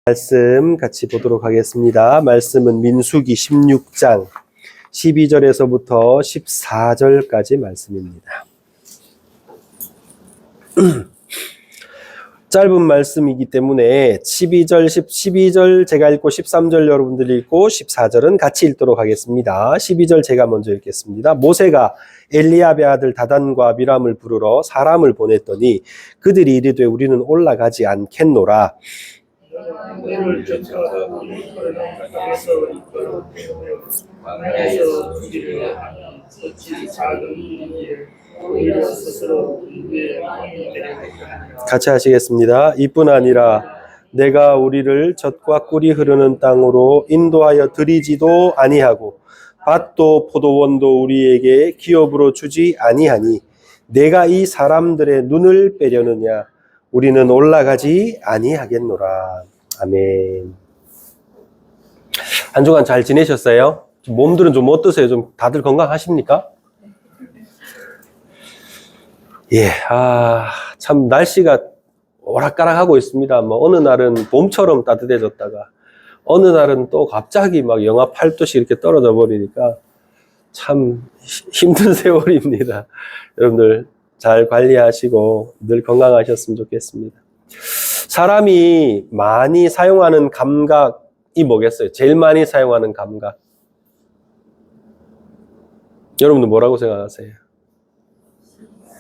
말씀 같이 보도록 하겠습니다. 말씀은 민수기 16장 12절에서부터 14절까지 말씀입니다. 짧은 말씀이기 때문에 12절 제가 읽고 13절 여러분들이 읽고 14절은 같이 읽도록 하겠습니다. 12절 제가 먼저 읽겠습니다. 모세가 엘리압의 아들 다단과 아비람을 부르러 사람을 보냈더니 그들이 이르되 우리는 올라가지 않겠노라. 너를 쫓아가 우리 땅에서 이끌어 광야에서 우리를 하는 어찌 작은 일이기에 오히려 스스로 우리 위에 왕이 되려 하느냐. 같이 하시겠습니다. 이뿐 아니라 내가 우리를 젖과 꿀이 흐르는 땅으로 인도하여 드리지도 아니하고 밭도 포도원도 우리에게 기업으로 주지 아니하니 내가 이 사람들의 눈을 빼려느냐. 우리는 올라가지 아니하겠노라. 아멘. 한 주간 잘 지내셨어요? 몸들은 좀 어떠세요? 좀 다들 건강하십니까? 예, 참 날씨가 오락가락하고 있습니다. 뭐 어느 날은 봄처럼 따뜻해졌다가 어느 날은 또 갑자기 막 영하 8도씩 이렇게 떨어져 버리니까 참 힘든 세월입니다. 여러분들 잘 관리하시고 늘 건강하셨으면 좋겠습니다. 사람이 많이 사용하는 감각이 뭐겠어요? 제일 많이 사용하는 감각. 여러분들 뭐라고 생각하세요?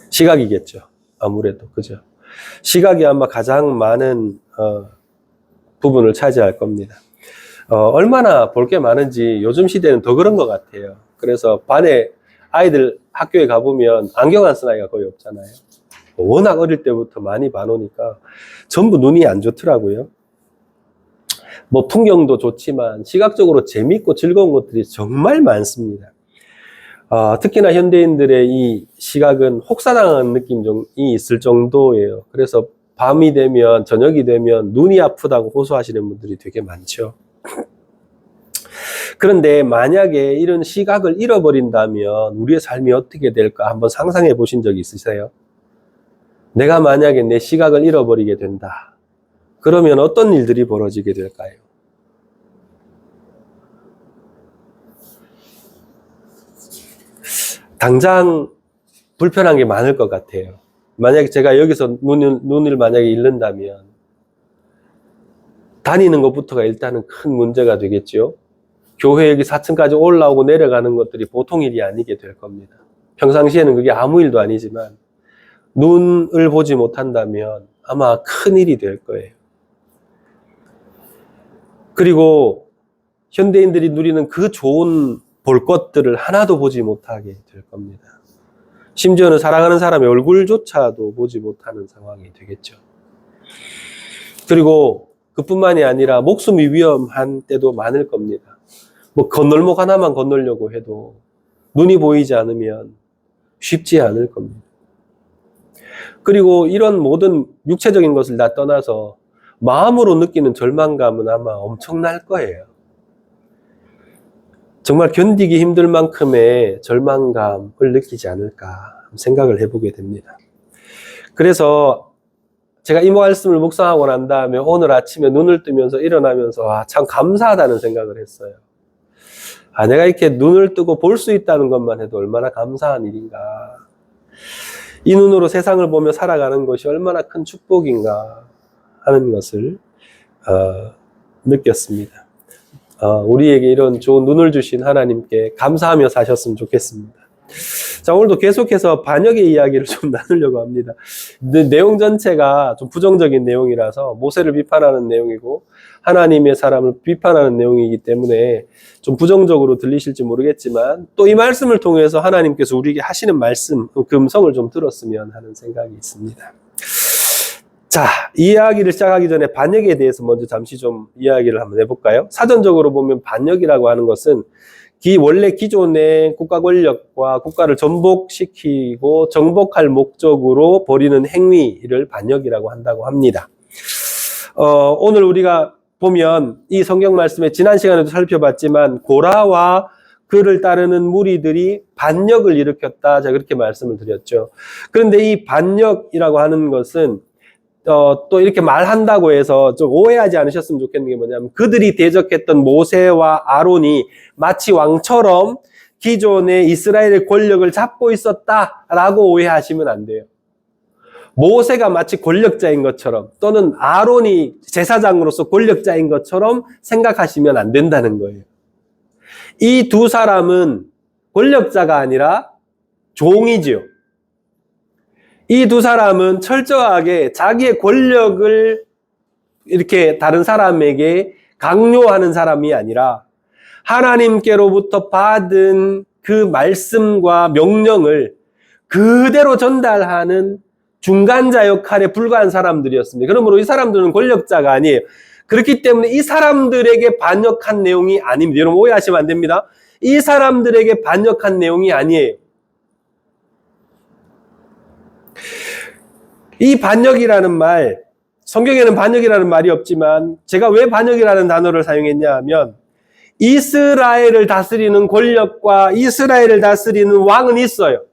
시각이겠죠. 아무래도 그죠. 시각이 아마 가장 많은 부분을 차지할 겁니다. 얼마나 볼 게 많은지 요즘 시대는 더 그런 것 같아요. 그래서 반에 아이들 학교에 가보면 안경 안 쓴 아이가 거의 없잖아요. 워낙 어릴 때부터 많이 봐놓으니까 전부 눈이 안 좋더라고요. 뭐 풍경도 좋지만 시각적으로 재밌고 즐거운 것들이 정말 많습니다. 특히나 현대인들의 이 시각은 혹사당하는 느낌이 있을 정도예요. 그래서 밤이 되면 저녁이 되면 눈이 아프다고 호소하시는 분들이 되게 많죠. 그런데 만약에 이런 시각을 잃어버린다면 우리의 삶이 어떻게 될까 한번 상상해 보신 적이 있으세요? 내가 만약에 내 시각을 잃어버리게 된다. 그러면 어떤 일들이 벌어지게 될까요? 당장 불편한 게 많을 것 같아요. 만약에 제가 여기서 눈을 만약에 잃는다면 다니는 것부터가 일단은 큰 문제가 되겠죠. 교회 여기 4층까지 올라오고 내려가는 것들이 보통 일이 아니게 될 겁니다. 평상시에는 그게 아무 일도 아니지만 눈을 보지 못한다면 아마 큰 일이 될 거예요. 그리고 현대인들이 누리는 그 좋은 볼 것들을 하나도 보지 못하게 될 겁니다. 심지어는 사랑하는 사람의 얼굴조차도 보지 못하는 상황이 되겠죠. 그리고 그뿐만이 아니라 목숨이 위험한 때도 많을 겁니다. 뭐 건널목 하나만 건너려고 해도 눈이 보이지 않으면 쉽지 않을 겁니다. 그리고 이런 모든 육체적인 것을 다 떠나서 마음으로 느끼는 절망감은 아마 엄청날 거예요. 정말 견디기 힘들 만큼의 절망감을 느끼지 않을까 생각을 해보게 됩니다. 그래서 제가 이 말씀을 묵상하고 난 다음에 오늘 아침에 눈을 뜨면서 일어나면서 참 감사하다는 생각을 했어요. 내가 이렇게 눈을 뜨고 볼 수 있다는 것만 해도 얼마나 감사한 일인가. 이 눈으로 세상을 보며 살아가는 것이 얼마나 큰 축복인가 하는 것을 느꼈습니다. 우리에게 이런 좋은 눈을 주신 하나님께 감사하며 사셨으면 좋겠습니다. 자, 오늘도 계속해서 반역의 이야기를 좀 나누려고 합니다. 내용 전체가 좀 부정적인 내용이라서 모세를 비판하는 내용이고 하나님의 사람을 비판하는 내용이기 때문에 좀 부정적으로 들리실지 모르겠지만 또 이 말씀을 통해서 하나님께서 우리에게 하시는 말씀, 그 음성을 좀 들었으면 하는 생각이 있습니다. 자, 이 이야기를 시작하기 전에 반역에 대해서 먼저 잠시 좀 이야기를 한번 해볼까요? 사전적으로 보면 반역이라고 하는 것은 원래 기존의 국가 권력과 국가를 전복시키고 정복할 목적으로 벌이는 행위를 반역이라고 한다고 합니다. 오늘 우리가 보면 이 성경 말씀에 지난 시간에도 살펴봤지만 고라와 그를 따르는 무리들이 반역을 일으켰다. 제가 그렇게 말씀을 드렸죠. 그런데 이 반역이라고 하는 것은 또 이렇게 말한다고 해서 좀 오해하지 않으셨으면 좋겠는 게 뭐냐면 그들이 대적했던 모세와 아론이 마치 왕처럼 기존의 이스라엘의 권력을 잡고 있었다라고 오해하시면 안 돼요. 모세가 마치 권력자인 것처럼 또는 아론이 제사장으로서 권력자인 것처럼 생각하시면 안 된다는 거예요. 이 두 사람은 권력자가 아니라 종이지요. 이 두 사람은 철저하게 자기의 권력을 이렇게 다른 사람에게 강요하는 사람이 아니라 하나님께로부터 받은 그 말씀과 명령을 그대로 전달하는 중간자 역할에 불과한 사람들이었습니다. 그러므로 이 사람들은 권력자가 아니에요. 그렇기 때문에 이 사람들에게 반역한 내용이 아닙니다. 여러분 오해하시면 안 됩니다. 이 사람들에게 반역한 내용이 아니에요. 이 반역이라는 말, 성경에는 반역이라는 말이 없지만 제가 왜 반역이라는 단어를 사용했냐 하면 이스라엘을 다스리는 권력과 이스라엘을 다스리는 왕은 있어요.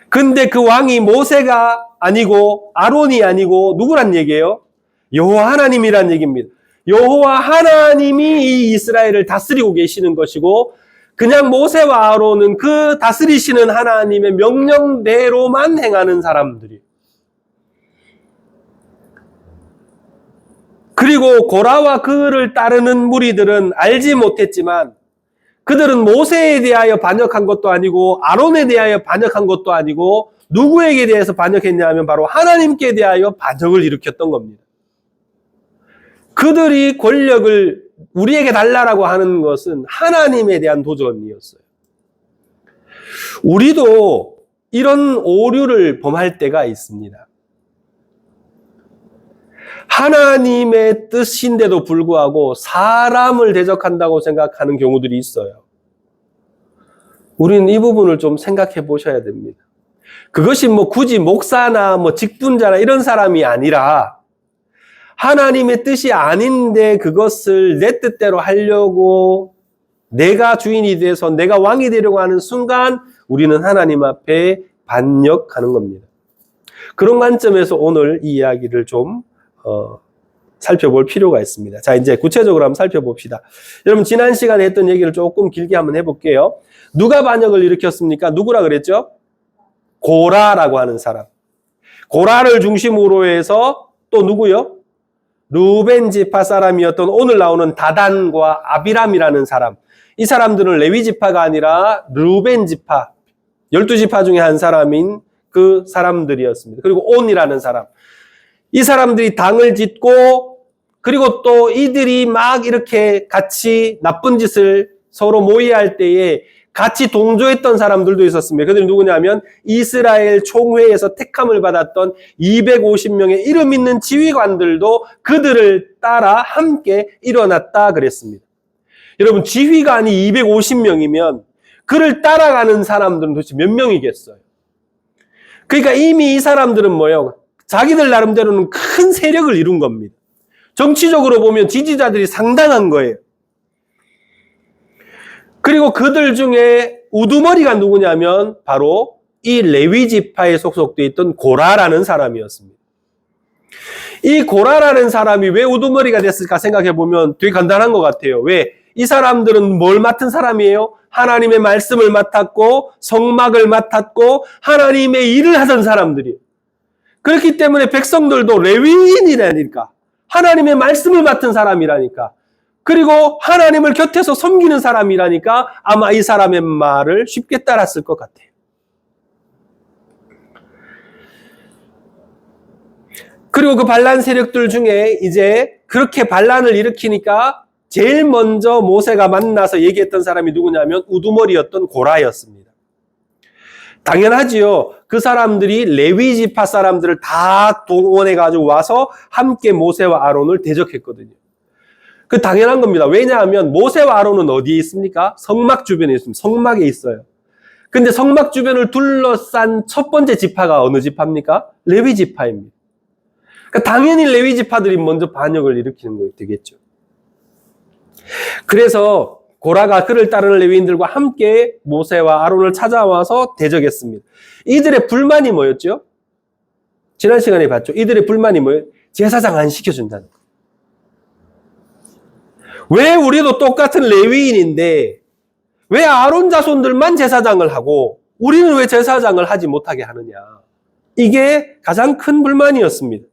근데 그 왕이 모세가 아니고 아론이 아니고 누구란 얘기예요? 여호와 하나님이란 얘기입니다. 여호와 하나님이 이 이스라엘을 다스리고 계시는 것이고 그냥 모세와 아론은 그 다스리시는 하나님의 명령대로만 행하는 사람들이에요. 그리고 고라와 그를 따르는 무리들은 알지 못했지만 그들은 모세에 대하여 반역한 것도 아니고 아론에 대하여 반역한 것도 아니고 누구에게 대해서 반역했냐 하면 바로 하나님께 대하여 반역을 일으켰던 겁니다. 그들이 권력을 우리에게 달라라고 하는 것은 하나님에 대한 도전이었어요. 우리도 이런 오류를 범할 때가 있습니다. 하나님의 뜻인데도 불구하고 사람을 대적한다고 생각하는 경우들이 있어요. 우리는 이 부분을 좀 생각해 보셔야 됩니다. 그것이 굳이 목사나 직분자나 이런 사람이 아니라 하나님의 뜻이 아닌데 그것을 내 뜻대로 하려고 내가 주인이 돼서 내가 왕이 되려고 하는 순간 우리는 하나님 앞에 반역하는 겁니다. 그런 관점에서 오늘 이 이야기를 좀 살펴볼 필요가 있습니다. 자, 이제 구체적으로 한번 살펴봅시다. 여러분, 지난 시간에 했던 얘기를 조금 길게 한번 해볼게요. 누가 반역을 일으켰습니까? 누구라 그랬죠? 고라라고 하는 사람. 고라를 중심으로 해서 또 누구요? 루벤 지파 사람이었던 오늘 나오는 다단과 아비람이라는 사람. 이 사람들은 레위 지파가 아니라 루벤 지파, 12지파 중에 한 사람인 그 사람들이었습니다. 그리고 온이라는 사람. 이 사람들이 당을 짓고 그리고 또 이들이 막 이렇게 같이 나쁜 짓을 서로 모의할 때에 같이 동조했던 사람들도 있었습니다. 그들이 누구냐면 이스라엘 총회에서 택함을 받았던 250명의 이름 있는 지휘관들도 그들을 따라 함께 일어났다 그랬습니다. 여러분, 지휘관이 250명이면 그를 따라가는 사람들은 도대체 몇 명이겠어요? 그러니까 이미 이 사람들은 뭐예요? 자기들 나름대로는 큰 세력을 이룬 겁니다. 정치적으로 보면 지지자들이 상당한 거예요. 그리고 그들 중에 우두머리가 누구냐면 바로 이 레위 지파에 속속되어 있던 고라라는 사람이었습니다. 이 고라라는 사람이 왜 우두머리가 됐을까 생각해 보면 되게 간단한 것 같아요. 왜? 이 사람들은 뭘 맡은 사람이에요? 하나님의 말씀을 맡았고 성막을 맡았고 하나님의 일을 하던 사람들이에요. 그렇기 때문에 백성들도 레위인이라니까, 하나님의 말씀을 맡은 사람이라니까, 그리고 하나님을 곁에서 섬기는 사람이라니까 아마 이 사람의 말을 쉽게 따랐을 것 같아요. 그리고 그 반란 세력들 중에 이제 그렇게 반란을 일으키니까 제일 먼저 모세가 만나서 얘기했던 사람이 누구냐면 우두머리였던 고라였습니다. 당연하지요. 그 사람들이 레위 지파 사람들을 다 동원해가지고 와서 함께 모세와 아론을 대적했거든요. 그 당연한 겁니다. 왜냐하면 모세와 아론은 어디에 있습니까? 성막 주변에 있습니다. 성막에 있어요. 근데 성막 주변을 둘러싼 첫 번째 지파가 어느 지파입니까? 레위 지파입니다. 그러니까 당연히 레위 지파들이 먼저 반역을 일으키는 거 되겠죠. 그래서 고라가 그를 따르는 레위인들과 함께 모세와 아론을 찾아와서 대적했습니다. 이들의 불만이 뭐였죠? 지난 시간에 봤죠. 이들의 불만이 뭐예요? 제사장 안 시켜준다는 거. 왜 우리도 똑같은 레위인인데 왜 아론 자손들만 제사장을 하고 우리는 왜 제사장을 하지 못하게 하느냐. 이게 가장 큰 불만이었습니다.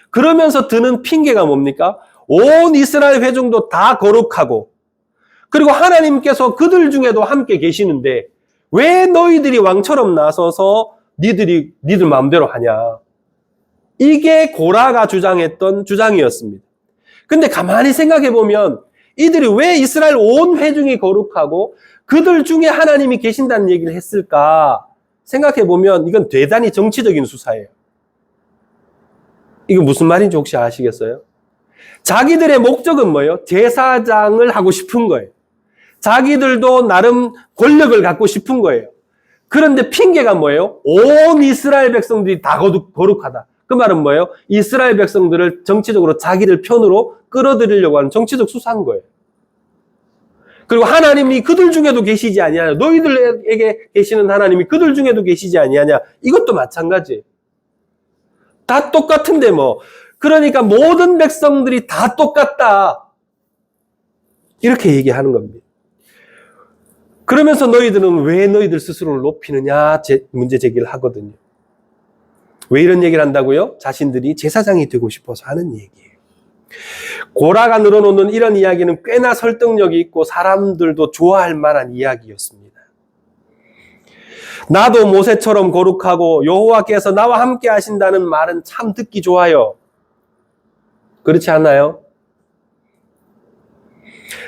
그러면서 드는 핑계가 뭡니까? 온 이스라엘 회중도 다 거룩하고 그리고 하나님께서 그들 중에도 함께 계시는데 왜 너희들이 왕처럼 나서서 니들 마음대로 하냐. 이게 고라가 주장했던 주장이었습니다. 근데 가만히 생각해 보면 이들이 왜 이스라엘 온 회중이 거룩하고 그들 중에 하나님이 계신다는 얘기를 했을까 생각해 보면 이건 대단히 정치적인 수사예요. 이거 무슨 말인지 혹시 아시겠어요? 자기들의 목적은 뭐예요? 제사장을 하고 싶은 거예요. 자기들도 나름 권력을 갖고 싶은 거예요. 그런데 핑계가 뭐예요? 온 이스라엘 백성들이 다 거룩하다. 그 말은 뭐예요? 이스라엘 백성들을 정치적으로 자기들 편으로 끌어들이려고 하는 정치적 수사인 거예요. 그리고 하나님이 그들 중에도 계시지 아니하냐. 너희들에게 계시는 하나님이 그들 중에도 계시지 아니하냐. 이것도 마찬가지예요. 다 똑같은데 뭐. 그러니까 모든 백성들이 다 똑같다. 이렇게 얘기하는 겁니다. 그러면서 너희들은 왜 너희들 스스로를 높이느냐 문제 제기를 하거든요. 왜 이런 얘기를 한다고요? 자신들이 제사장이 되고 싶어서 하는 얘기예요. 고라가 늘어놓는 이런 이야기는 꽤나 설득력이 있고 사람들도 좋아할 만한 이야기였습니다. 나도 모세처럼 거룩하고 여호와께서 나와 함께 하신다는 말은 참 듣기 좋아요. 그렇지 않나요?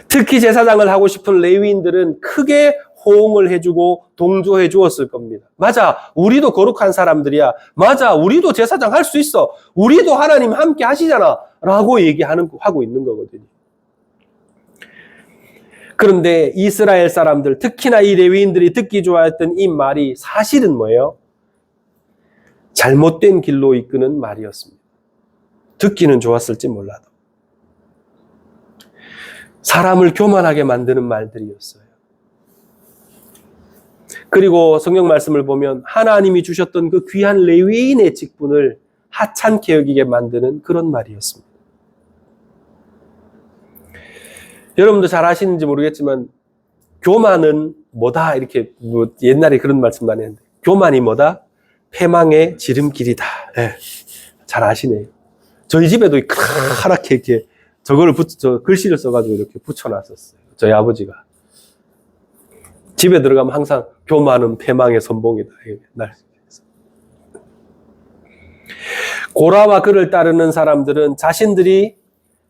특히 제사장을 하고 싶은 레위인들은 크게 호응을 해주고 동조해 주었을 겁니다. 맞아, 우리도 거룩한 사람들이야. 맞아, 우리도 제사장 할 수 있어. 우리도 하나님 함께 하시잖아. 라고 하고 있는 거거든요. 그런데 이스라엘 사람들, 특히나 이 레위인들이 듣기 좋아했던 이 말이 사실은 뭐예요? 잘못된 길로 이끄는 말이었습니다. 듣기는 좋았을지 몰라도. 사람을 교만하게 만드는 말들이었어요. 그리고 성경 말씀을 보면 하나님이 주셨던 그 귀한 레위인의 직분을 하찮게 여기게 만드는 그런 말이었습니다. 여러분도 잘 아시는지 모르겠지만 교만은 뭐다 이렇게 옛날에 그런 말씀 많이 했는데 교만이 뭐다? 패망의 지름길이다. 네, 잘 아시네요. 저희 집에도 크랗게 이렇게 글씨를 써가지고 이렇게 붙여놨었어요. 저희 아버지가. 집에 들어가면 항상 교만은 패망의 선봉이다. 고라와 그를 따르는 사람들은 자신들이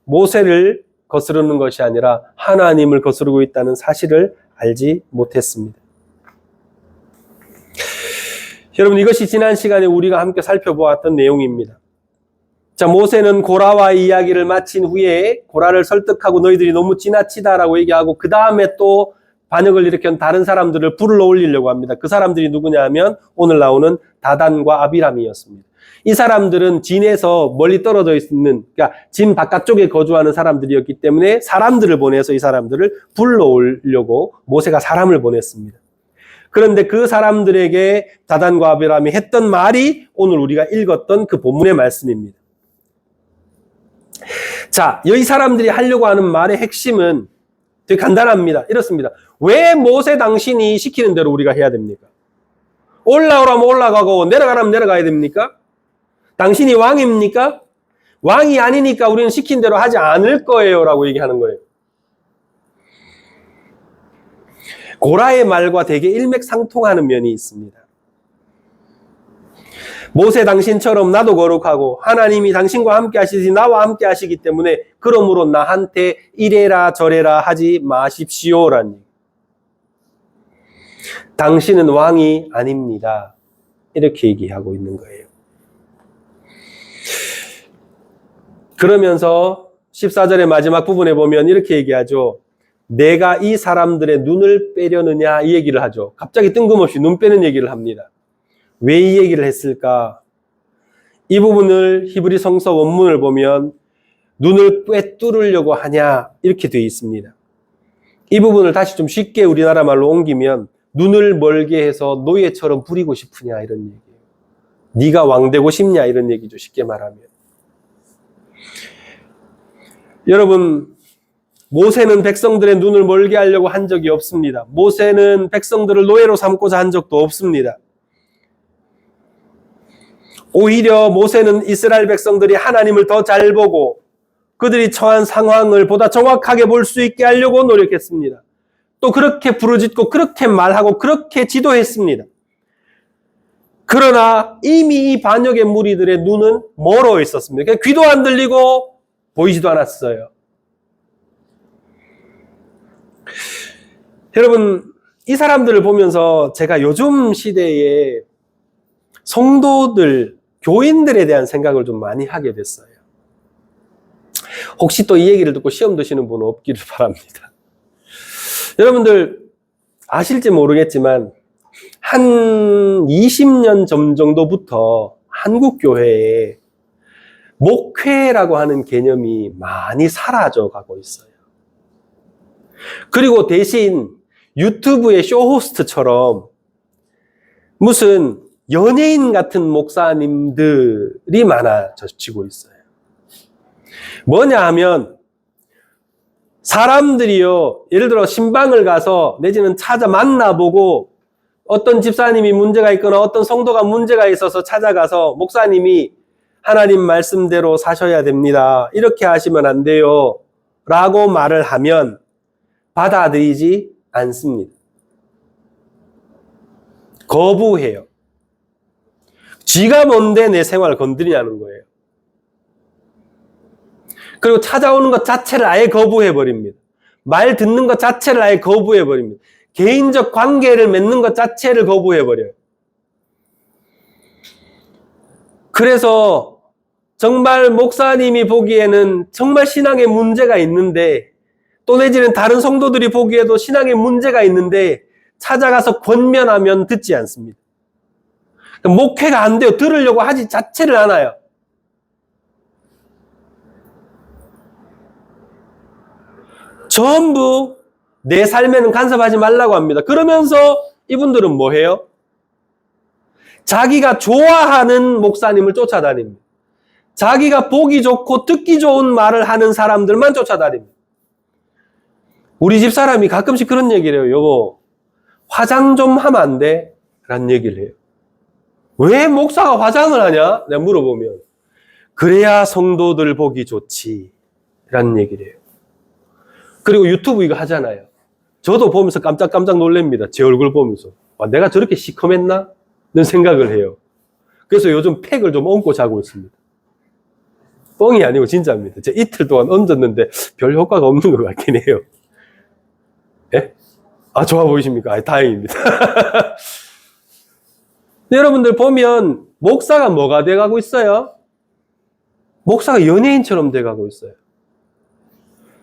모세를 거스르는 것이 아니라 하나님을 거스르고 있다는 사실을 알지 못했습니다. 여러분, 이것이 지난 시간에 우리가 함께 살펴보았던 내용입니다. 자, 모세는 고라와 이야기를 마친 후에 고라를 설득하고 너희들이 너무 지나치다라고 얘기하고 그 다음에 또 반역을 일으킨 다른 사람들을 불러 올리려고 합니다. 그 사람들이 누구냐 하면 오늘 나오는 다단과 아비람이었습니다. 이 사람들은 진에서 멀리 떨어져 있는, 그러니까 진 바깥쪽에 거주하는 사람들이었기 때문에 사람들을 보내서 이 사람들을 불러오려고 모세가 사람을 보냈습니다. 그런데 그 사람들에게 다단과 아비람이 했던 말이 오늘 우리가 읽었던 그 본문의 말씀입니다. 자, 이 사람들이 하려고 하는 말의 핵심은 되게 간단합니다. 이렇습니다. 왜 모세 당신이 시키는 대로 우리가 해야 됩니까? 올라오라면 올라가고 내려가라면 내려가야 됩니까? 당신이 왕입니까? 왕이 아니니까 우리는 시킨 대로 하지 않을 거예요 라고 얘기하는 거예요. 고라의 말과 되게 일맥상통하는 면이 있습니다. 모세 당신처럼 나도 거룩하고 하나님이 당신과 함께 하시듯이 나와 함께 하시기 때문에 그러므로 나한테 이래라 저래라 하지 마십시오라는 얘기예요. 당신은 왕이 아닙니다. 이렇게 얘기하고 있는 거예요. 그러면서 14절의 마지막 부분에 보면 이렇게 얘기하죠. 내가 이 사람들의 눈을 빼려느냐 이 얘기를 하죠. 갑자기 뜬금없이 눈 빼는 얘기를 합니다. 왜 이 얘기를 했을까? 이 부분을 히브리 성서 원문을 보면 눈을 꿰뚫으려고 하냐 이렇게 되어 있습니다. 이 부분을 다시 좀 쉽게 우리나라 말로 옮기면 눈을 멀게 해서 노예처럼 부리고 싶으냐 이런 얘기예요. 네가 왕 되고 싶냐 이런 얘기죠. 쉽게 말하면. 여러분, 모세는 백성들의 눈을 멀게 하려고 한 적이 없습니다. 모세는 백성들을 노예로 삼고자 한 적도 없습니다. 오히려 모세는 이스라엘 백성들이 하나님을 더 잘 보고 그들이 처한 상황을 보다 정확하게 볼 수 있게 하려고 노력했습니다. 또 그렇게 부르짖고 그렇게 말하고 그렇게 지도했습니다. 그러나 이미 이 반역의 무리들의 눈은 멀어 있었습니다. 귀도 안 들리고 보이지도 않았어요. 여러분, 이 사람들을 보면서 제가 요즘 시대에 성도들, 교인들에 대한 생각을 좀 많이 하게 됐어요. 혹시 또 이 얘기를 듣고 시험 드시는 분은 없기를 바랍니다. 여러분들 아실지 모르겠지만 한 20년 전 정도부터 한국 교회에 목회라고 하는 개념이 많이 사라져 가고 있어요. 그리고 대신 유튜브의 쇼호스트처럼 무슨 연예인 같은 목사님들이 많아지고 있어요. 뭐냐 하면 사람들이요, 예를 들어 신방을 가서 내지는 찾아 만나보고 어떤 집사님이 문제가 있거나 어떤 성도가 문제가 있어서 찾아가서 목사님이 하나님 말씀대로 사셔야 됩니다. 이렇게 하시면 안 돼요. 라고 말을 하면 받아들이지 않습니다. 거부해요. 쥐가 뭔데 내 생활을 건드리냐는 거예요. 그리고 찾아오는 것 자체를 아예 거부해버립니다. 말 듣는 것 자체를 아예 거부해버립니다. 개인적 관계를 맺는 것 자체를 거부해버려요. 그래서 정말 목사님이 보기에는 정말 신앙에 문제가 있는데 또 내지는 다른 성도들이 보기에도 신앙에 문제가 있는데 찾아가서 권면하면 듣지 않습니다. 목회가 안 돼요. 들으려고 하지 자체를 않아요. 전부 내 삶에는 간섭하지 말라고 합니다. 그러면서 이분들은 뭐 해요? 자기가 좋아하는 목사님을 쫓아다닙니다. 자기가 보기 좋고 듣기 좋은 말을 하는 사람들만 쫓아다닙니다. 우리 집 사람이 가끔씩 그런 얘기를 해요. 여보, 화장 좀 하면 안 돼? 라는 얘기를 해요. 왜 목사가 화장을 하냐? 내가 물어보면 그래야 성도들 보기 좋지 라는 얘기를 해요. 그리고 유튜브 이거 하잖아요. 저도 보면서 깜짝깜짝 놀랍니다. 제 얼굴 보면서. 와, 내가 저렇게 시커맸나? 는 생각을 해요. 그래서 요즘 팩을 좀 얹고 자고 있습니다. 뻥이 아니고 진짜입니다. 제가 이틀 동안 얹었는데 별 효과가 없는 것 같긴 해요. 예? 아, 좋아 보이십니까? 아, 다행입니다. 여러분들 보면 목사가 뭐가 돼가고 있어요? 목사가 연예인처럼 돼가고 있어요.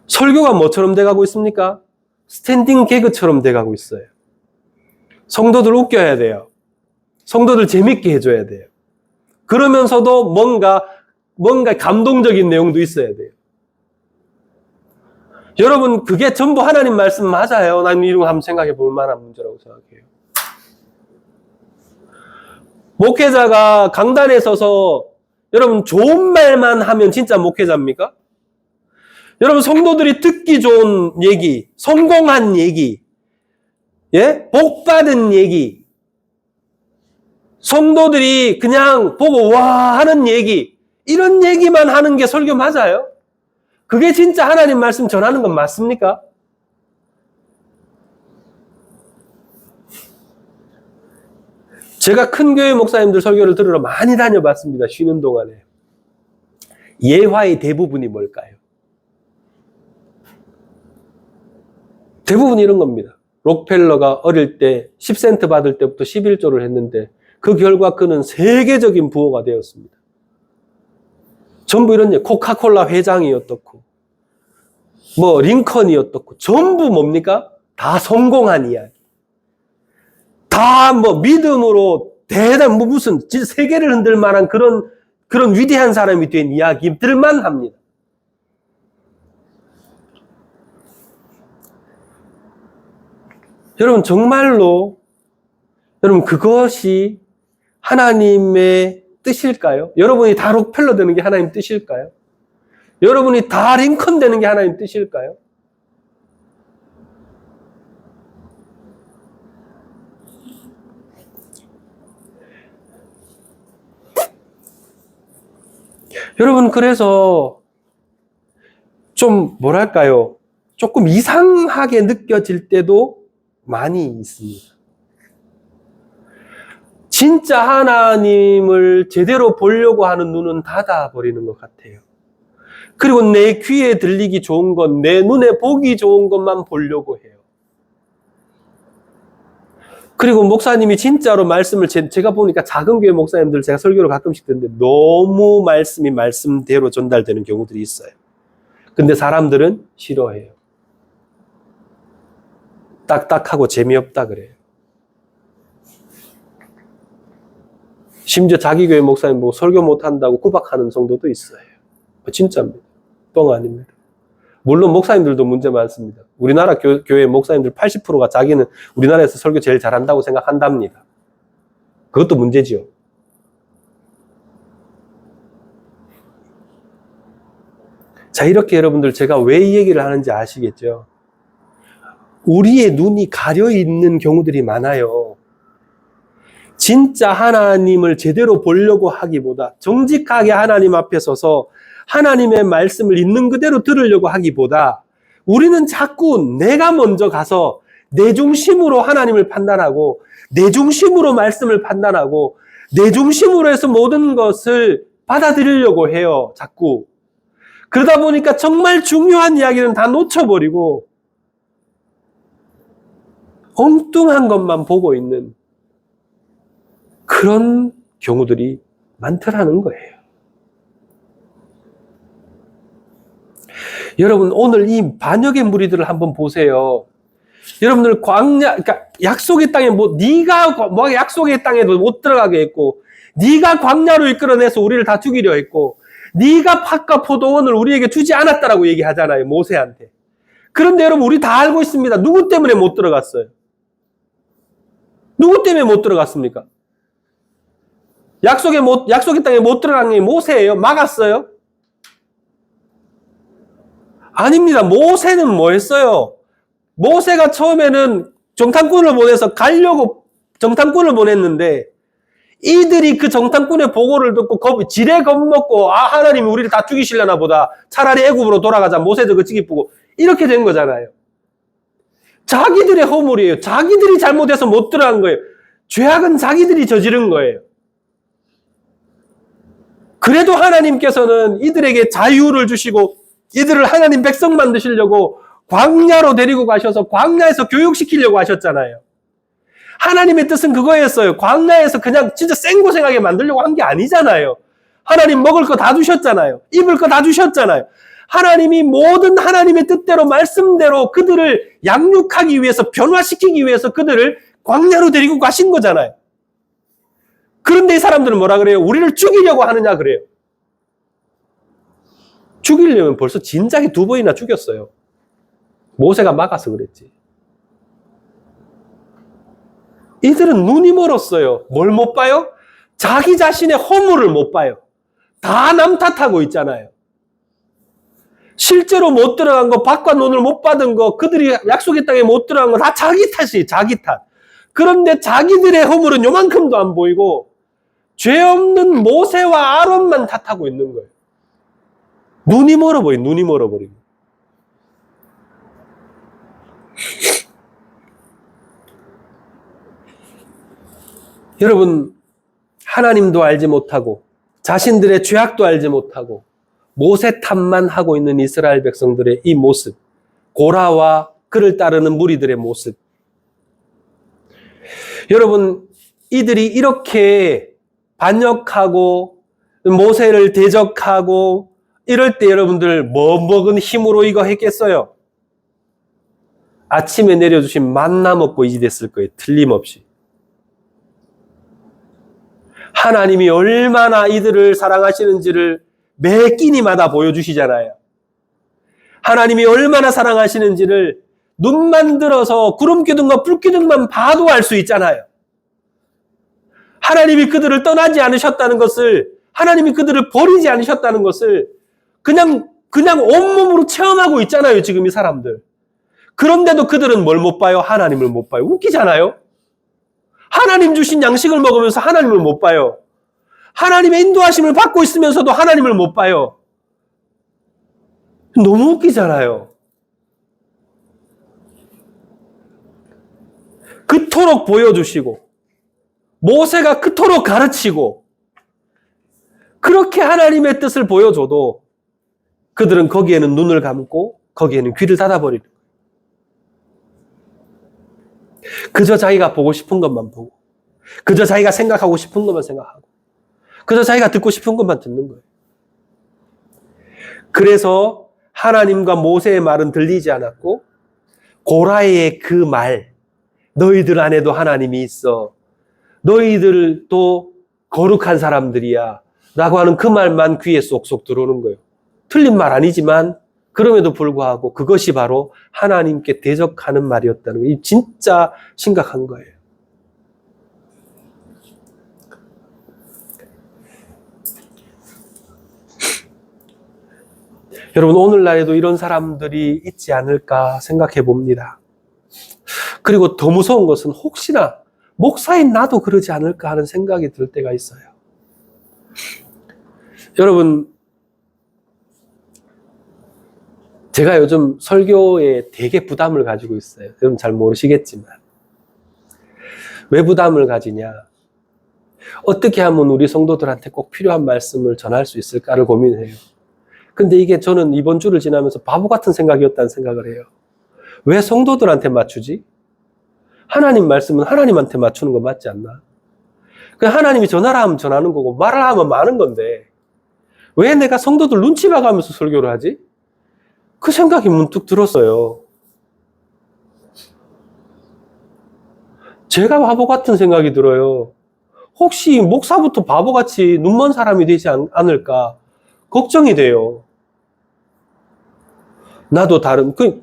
설교가 뭐처럼 돼가고 있습니까? 스탠딩 개그처럼 돼가고 있어요. 성도들 웃겨야 돼요. 성도들 재밌게 해줘야 돼요. 그러면서도 뭔가 감동적인 내용도 있어야 돼요. 여러분, 그게 전부 하나님 말씀 맞아요? 난 이런 거 한번 생각해 볼 만한 문제라고 생각해요. 목회자가 강단에 서서 여러분 좋은 말만 하면 진짜 목회자입니까? 여러분, 성도들이 듣기 좋은 얘기, 성공한 얘기, 예? 복 받은 얘기, 성도들이 그냥 보고 와 하는 얘기, 이런 얘기만 하는 게 설교 맞아요? 그게 진짜 하나님 말씀 전하는 건 맞습니까? 제가 큰 교회 목사님들 설교를 들으러 많이 다녀봤습니다. 쉬는 동안에. 예화의 대부분이 뭘까요? 대부분 이런 겁니다. 록펠러가 어릴 때 10센트 받을 때부터 11조를 했는데 그 결과 그는 세계적인 부호가 되었습니다. 전부 이런 얘기. 코카콜라 회장이 어떻고 뭐 링컨이 어떻고 전부 뭡니까? 다 성공한 이야기. 다 뭐 믿음으로 대단 뭐 무슨 진짜 세계를 흔들 만한 그런 위대한 사람이 된 이야기들만 합니다. 여러분, 정말로 여러분 그것이 하나님의 뜻일까요? 여러분이 다 록펠러 되는 게 하나님 뜻일까요? 여러분이 다 링컨 되는 게 하나님 뜻일까요? 여러분, 그래서 좀 뭐랄까요? 조금 이상하게 느껴질 때도 많이 있습니다. 진짜 하나님을 제대로 보려고 하는 눈은 닫아버리는 것 같아요. 그리고 내 귀에 들리기 좋은 것, 내 눈에 보기 좋은 것만 보려고 해요. 그리고 목사님이 진짜로 말씀을 제가 보니까 작은 교회 목사님들 제가 설교를 가끔씩 듣는데 너무 말씀이 말씀대로 전달되는 경우들이 있어요. 근데 사람들은 싫어해요. 딱딱하고 재미없다 그래요. 심지어 자기 교회 목사님 보고 설교 못한다고 구박하는 정도도 있어요. 진짜입니다. 뻥 아닙니다. 물론 목사님들도 문제 많습니다. 우리나라 교회 목사님들 80%가 자기는 우리나라에서 설교 제일 잘한다고 생각한답니다. 그것도 문제지요. 자, 이렇게 여러분들 제가 왜 이 얘기를 하는지 아시겠죠? 우리의 눈이 가려 있는 경우들이 많아요. 진짜 하나님을 제대로 보려고 하기보다 정직하게 하나님 앞에 서서 하나님의 말씀을 있는 그대로 들으려고 하기보다 우리는 자꾸 내가 먼저 가서 내 중심으로 하나님을 판단하고 내 중심으로 말씀을 판단하고 내 중심으로 해서 모든 것을 받아들이려고 해요. 자꾸. 그러다 보니까 정말 중요한 이야기는 다 놓쳐버리고 엉뚱한 것만 보고 있는 그런 경우들이 많더라는 거예요. 여러분, 오늘 이 반역의 무리들을 한번 보세요. 여러분들 광야, 그러니까 약속의 땅에 네가 약속의 땅에도 못 들어가게 했고, 네가 광야로 이끌어내서 우리를 다 죽이려 했고, 네가 팥과 포도원을 우리에게 주지 않았다라고 얘기하잖아요, 모세한테. 그런데 여러분, 우리 다 알고 있습니다. 누구 때문에 못 들어갔어요? 누구 때문에 못 들어갔습니까? 약속의 땅에 못 들어간 게 모세예요? 막았어요? 아닙니다. 모세는 뭐 했어요? 모세가 처음에는 정탐꾼을 보내서 가려고 정탐꾼을 보냈는데 이들이 그 정탐꾼의 보고를 듣고 지레 겁먹고 하나님이 우리를 다 죽이시려나 보다. 차라리 애굽으로 돌아가자. 모세도 그치 기쁘고 이렇게 된 거잖아요. 자기들의 허물이에요. 자기들이 잘못해서 못 들어간 거예요. 죄악은 자기들이 저지른 거예요. 그래도 하나님께서는 이들에게 자유를 주시고 이들을 하나님 백성 만드시려고 광야로 데리고 가셔서 광야에서 교육시키려고 하셨잖아요. 하나님의 뜻은 그거였어요. 광야에서 그냥 진짜 생고생하게 만들려고 한 게 아니잖아요. 하나님 먹을 거 다 주셨잖아요. 입을 거 다 주셨잖아요. 하나님이 모든 하나님의 뜻대로 말씀대로 그들을 양육하기 위해서 변화시키기 위해서 그들을 광야로 데리고 가신 거잖아요. 그런데 이 사람들은 뭐라 그래요? 우리를 죽이려고 하느냐 그래요. 죽이려면 벌써 진작에 2번이나 죽였어요. 모세가 막아서 그랬지. 이들은 눈이 멀었어요. 뭘 못 봐요? 자기 자신의 허물을 못 봐요. 다 남 탓하고 있잖아요. 실제로 못 들어간 거, 밥과 논을 못 받은 거, 그들이 약속의 땅에 못 들어간 거 다 자기 탓이에요. 자기 탓. 그런데 자기들의 허물은 요만큼도 안 보이고 죄 없는 모세와 아론만 탓하고 있는 거예요. 눈이 멀어버린, 눈이 멀어버린. 여러분, 하나님도 알지 못하고 자신들의 죄악도 알지 못하고 모세 탓만 하고 있는 이스라엘 백성들의 이 모습, 고라와 그를 따르는 무리들의 모습. 여러분, 이들이 이렇게 반역하고 모세를 대적하고 이럴 때 여러분들 뭐 먹은 힘으로 이거 했겠어요? 아침에 내려주신 만나 먹고 이지 됐을 거예요. 틀림없이. 하나님이 얼마나 이들을 사랑하시는지를 매 끼니마다 보여주시잖아요. 하나님이 얼마나 사랑하시는지를 눈만 들어서 구름 기둥과 불 기둥만 봐도 알 수 있잖아요. 하나님이 그들을 떠나지 않으셨다는 것을, 하나님이 그들을 버리지 않으셨다는 것을 그냥 온몸으로 체험하고 있잖아요, 지금 이 사람들. 그런데도 그들은 뭘 못 봐요? 하나님을 못 봐요. 웃기잖아요? 하나님 주신 양식을 먹으면서 하나님을 못 봐요. 하나님의 인도하심을 받고 있으면서도 하나님을 못 봐요. 너무 웃기잖아요. 그토록 보여주시고, 모세가 그토록 가르치고, 그렇게 하나님의 뜻을 보여줘도 그들은 거기에는 눈을 감고 거기에는 귀를 닫아버리는 거예요. 그저 자기가 보고 싶은 것만 보고, 그저 자기가 생각하고 싶은 것만 생각하고, 그저 자기가 듣고 싶은 것만 듣는 거예요. 그래서 하나님과 모세의 말은 들리지 않았고, 고라의 그 말, 너희들 안에도 하나님이 있어, 너희들도 거룩한 사람들이야 라고 하는 그 말만 귀에 쏙쏙 들어오는 거예요. 틀린 말 아니지만 그럼에도 불구하고 그것이 바로 하나님께 대적하는 말이었다는 거예요. 이 진짜 심각한 거예요. 여러분, 오늘날에도 이런 사람들이 있지 않을까 생각해 봅니다. 그리고 더 무서운 것은 혹시나 목사인 나도 그러지 않을까 하는 생각이 들 때가 있어요. 여러분, 제가 요즘 설교에 되게 부담을 가지고 있어요. 여러분 잘 모르시겠지만. 왜 부담을 가지냐? 어떻게 하면 우리 성도들한테 꼭 필요한 말씀을 전할 수 있을까를 고민해요. 근데 이게 저는 이번 주를 지나면서 바보 같은 생각이었다는 생각을 해요. 왜 성도들한테 맞추지? 하나님 말씀은 하나님한테 맞추는 거 맞지 않나? 그냥 하나님이 전하라 하면 전하는 거고 말을 하면 많은 건데 왜 내가 성도들 눈치 봐가면서 설교를 하지? 그 생각이 문득 들었어요. 제가 바보 같은 생각이 들어요. 혹시 목사부터 바보같이 눈먼 사람이 되지 않을까 걱정이 돼요. 나도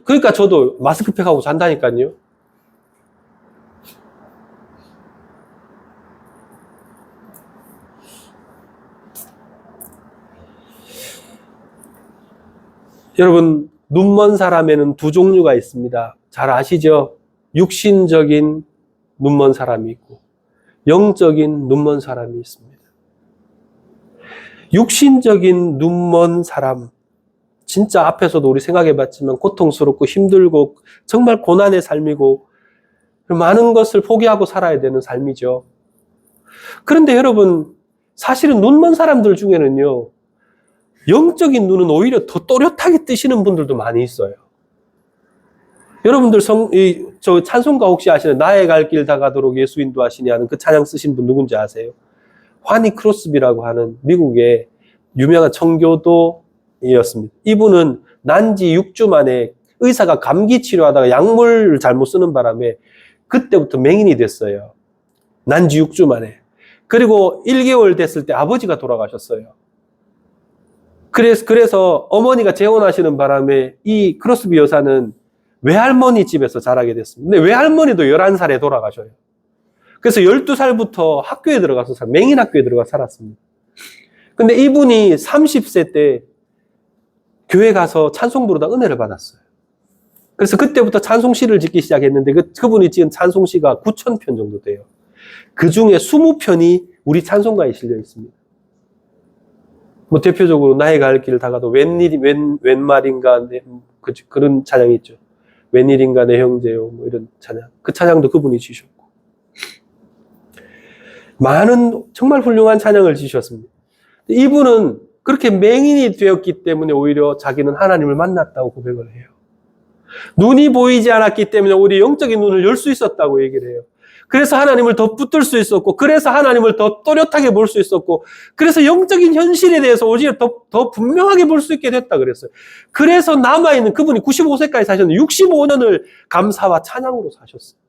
그러니까 저도 마스크팩하고 잔다니까요. 여러분, 눈먼 사람에는 두 종류가 있습니다. 잘 아시죠? 육신적인 눈먼 사람이 있고 영적인 눈먼 사람이 있습니다. 육신적인 눈먼 사람, 진짜 앞에서도 우리 생각해봤지만 고통스럽고 힘들고 정말 고난의 삶이고 많은 것을 포기하고 살아야 되는 삶이죠. 그런데 여러분, 사실은 눈먼 사람들 중에는요, 영적인 눈은 오히려 더 또렷하게 뜨시는 분들도 많이 있어요. 여러분들 저 찬송가 혹시 아시나요? 나의 갈 길 다가도록 예수 인도하시니 하는 그 찬양 쓰신 분 누군지 아세요? 화니 크로스비라고 하는 미국의 유명한 청교도이었습니다. 이분은 난지 6주 만에 의사가 감기 치료하다가 약물을 잘못 쓰는 바람에 그때부터 맹인이 됐어요. 난지 6주 만에. 그리고 1개월 됐을 때 아버지가 돌아가셨어요. 그래서 어머니가 재혼하시는 바람에 이 크로스비 여사는 외할머니 집에서 자라게 됐습니다. 근데 외할머니도 11살에 돌아가셔요. 그래서 12살부터 학교에 들어가서 맹인 학교에 들어가서 살았습니다. 근데 이분이 30세 때 교회 가서 찬송 부르다 은혜를 받았어요. 그래서 그때부터 찬송시를 짓기 시작했는데 그분이 지은 찬송시가 9,000편 정도 돼요. 그 중에 20편이 우리 찬송가에 실려 있습니다. 뭐 대표적으로 나의 갈 길 다가도 웬 말인가 그런 찬양이 있죠. 웬일인가 내 형제요, 뭐 이런 찬양. 그 찬양도 그분이 지으셨고 많은 정말 훌륭한 찬양을 지으셨습니다. 이분은 그렇게 맹인이 되었기 때문에 오히려 자기는 하나님을 만났다고 고백을 해요. 눈이 보이지 않았기 때문에 우리 영적인 눈을 열 수 있었다고 얘기를 해요. 그래서 하나님을 더 붙들 수 있었고, 그래서 하나님을 더 또렷하게 볼 수 있었고, 그래서 영적인 현실에 대해서 오히려 더 분명하게 볼 수 있게 됐다 그랬어요. 그래서 남아있는 그분이 95세까지 사셨는데 65년을 감사와 찬양으로 사셨어요.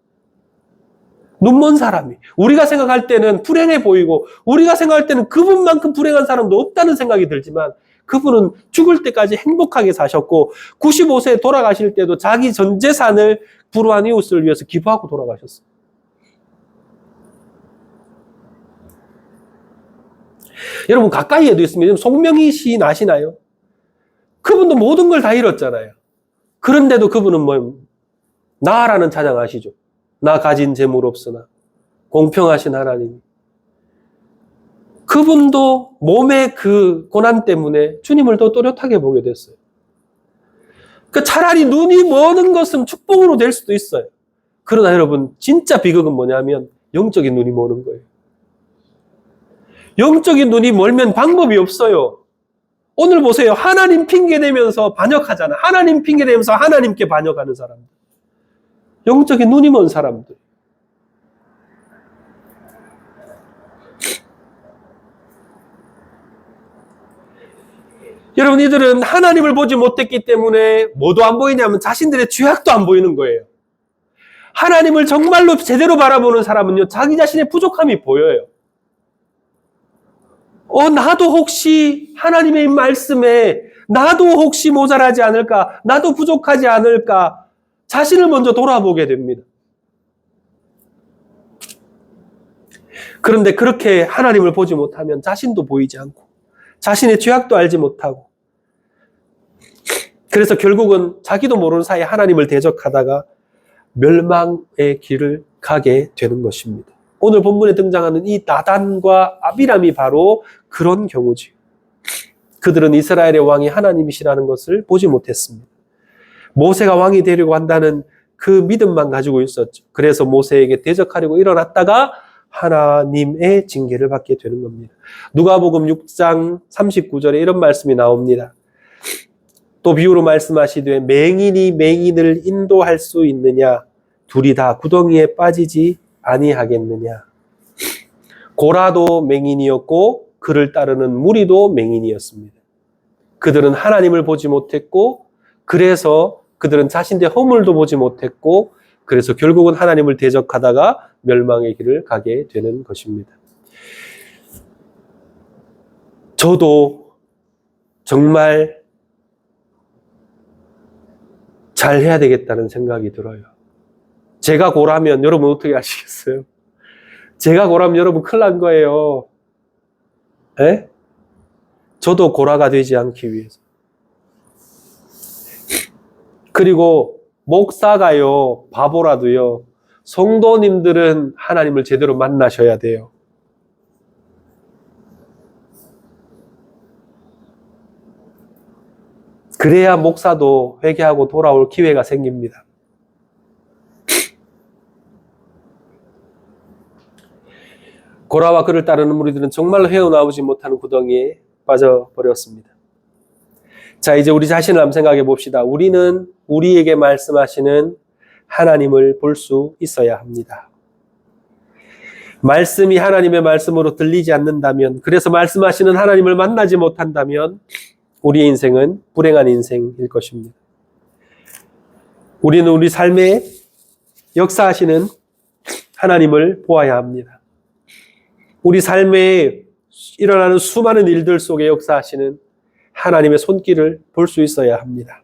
눈먼 사람이. 우리가 생각할 때는 불행해 보이고, 우리가 생각할 때는 그분만큼 불행한 사람도 없다는 생각이 들지만, 그분은 죽을 때까지 행복하게 사셨고, 95세에 돌아가실 때도 자기 전 재산을 불우한 이웃을 위해서 기부하고 돌아가셨어요. 여러분 가까이에도 있습니다. 송명희 시인 아시나요? 그분도 모든 걸 다 잃었잖아요. 그런데도 그분은 나라는 찬양 아시죠? 나 가진 재물 없으나 공평하신 하나님. 그분도 몸의 그 고난 때문에 주님을 더 또렷하게 보게 됐어요. 그 차라리 눈이 머는 것은 축복으로 될 수도 있어요. 그러나 여러분 진짜 비극은 뭐냐면 영적인 눈이 머는 거예요. 영적인 눈이 멀면 방법이 없어요. 오늘 보세요. 하나님 핑계대면서 반역하잖아. 하나님 핑계대면서 하나님께 반역하는 사람들. 영적인 눈이 먼 사람들. 여러분 이들은 하나님을 보지 못했기 때문에 뭐도 안 보이냐면 자신들의 죄악도 안 보이는 거예요. 하나님을 정말로 제대로 바라보는 사람은요. 자기 자신의 부족함이 보여요. 나도 혹시 하나님의 말씀에 나도 혹시 모자라지 않을까? 나도 부족하지 않을까? 자신을 먼저 돌아보게 됩니다. 그런데 그렇게 하나님을 보지 못하면 자신도 보이지 않고 자신의 죄악도 알지 못하고 그래서 결국은 자기도 모르는 사이에 하나님을 대적하다가 멸망의 길을 가게 되는 것입니다. 오늘 본문에 등장하는 이 나단과 아비람이 바로 그런 경우지요. 그들은 이스라엘의 왕이 하나님이시라는 것을 보지 못했습니다. 모세가 왕이 되려고 한다는 그 믿음만 가지고 있었죠. 그래서 모세에게 대적하려고 일어났다가 하나님의 징계를 받게 되는 겁니다. 누가복음 6장 39절에 이런 말씀이 나옵니다. 또 비유로 말씀하시되 맹인이 맹인을 인도할 수 있느냐? 둘이 다 구덩이에 빠지지 아니하겠느냐? 고라도 맹인이었고 그를 따르는 무리도 맹인이었습니다. 그들은 하나님을 보지 못했고 그래서 그들은 자신들의 허물도 보지 못했고 그래서 결국은 하나님을 대적하다가 멸망의 길을 가게 되는 것입니다. 저도 정말 잘 해야 되겠다는 생각이 들어요. 제가 고라면 여러분 어떻게 하시겠어요? 제가 고라면 여러분 큰일 난 거예요. 에? 저도 고라가 되지 않기 위해서. 그리고 목사가요, 바보라도요, 성도님들은 하나님을 제대로 만나셔야 돼요. 그래야 목사도 회개하고 돌아올 기회가 생깁니다. 고라와 그를 따르는 무리들은 정말로 헤어나오지 못하는 구덩이에 빠져버렸습니다. 자, 이제 우리 자신을 한번 생각해 봅시다. 우리는 우리에게 말씀하시는 하나님을 볼 수 있어야 합니다. 말씀이 하나님의 말씀으로 들리지 않는다면, 그래서 말씀하시는 하나님을 만나지 못한다면 우리의 인생은 불행한 인생일 것입니다. 우리는 우리 삶에 역사하시는 하나님을 보아야 합니다. 우리 삶에 일어나는 수많은 일들 속에 역사하시는 하나님의 손길을 볼 수 있어야 합니다.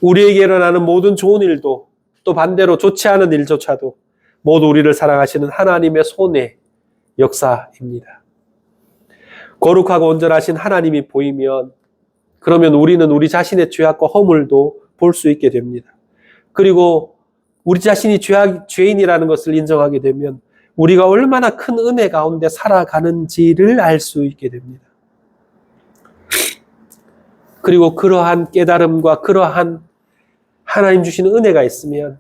우리에게 일어나는 모든 좋은 일도 또 반대로 좋지 않은 일조차도 모두 우리를 사랑하시는 하나님의 손의 역사입니다. 거룩하고 온전하신 하나님이 보이면 그러면 우리는 우리 자신의 죄악과 허물도 볼 수 있게 됩니다. 그리고 우리 자신이 죄인이라는 것을 인정하게 되면 우리가 얼마나 큰 은혜 가운데 살아가는지를 알 수 있게 됩니다. 그리고 그러한 깨달음과 그러한 하나님 주시는 은혜가 있으면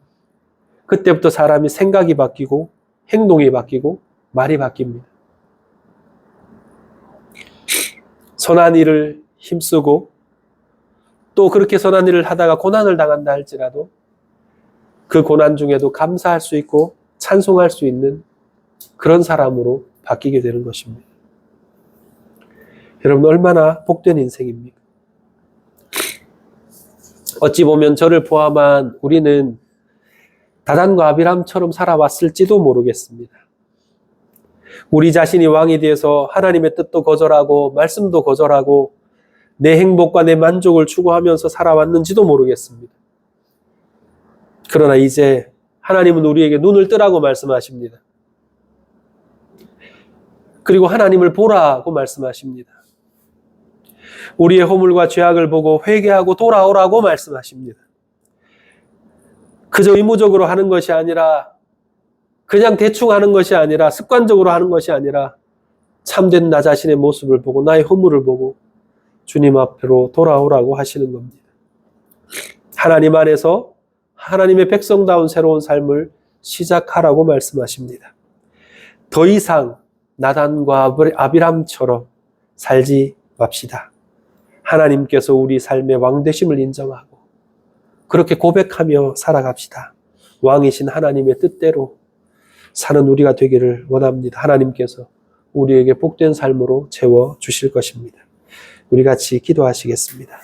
그때부터 사람이 생각이 바뀌고 행동이 바뀌고 말이 바뀝니다. 선한 일을 힘쓰고 또 그렇게 선한 일을 하다가 고난을 당한다 할지라도 그 고난 중에도 감사할 수 있고 찬송할 수 있는 그런 사람으로 바뀌게 되는 것입니다. 여러분 얼마나 복된 인생입니까? 어찌 보면 저를 포함한 우리는 다단과 아비람처럼 살아왔을지도 모르겠습니다. 우리 자신이 왕이 되어서 하나님의 뜻도 거절하고 말씀도 거절하고 내 행복과 내 만족을 추구하면서 살아왔는지도 모르겠습니다. 그러나 이제 하나님은 우리에게 눈을 뜨라고 말씀하십니다. 그리고 하나님을 보라고 말씀하십니다. 우리의 허물과 죄악을 보고 회개하고 돌아오라고 말씀하십니다. 그저 의무적으로 하는 것이 아니라, 그냥 대충 하는 것이 아니라, 습관적으로 하는 것이 아니라 참된 나 자신의 모습을 보고 나의 허물을 보고 주님 앞으로 돌아오라고 하시는 겁니다. 하나님 안에서 하나님의 백성다운 새로운 삶을 시작하라고 말씀하십니다. 더 이상 나단과 아비람처럼 살지 맙시다. 하나님께서 우리 삶의 왕되심을 인정하고 그렇게 고백하며 살아갑시다. 왕이신 하나님의 뜻대로 사는 우리가 되기를 원합니다. 하나님께서 우리에게 복된 삶으로 채워주실 것입니다. 우리 같이 기도하시겠습니다.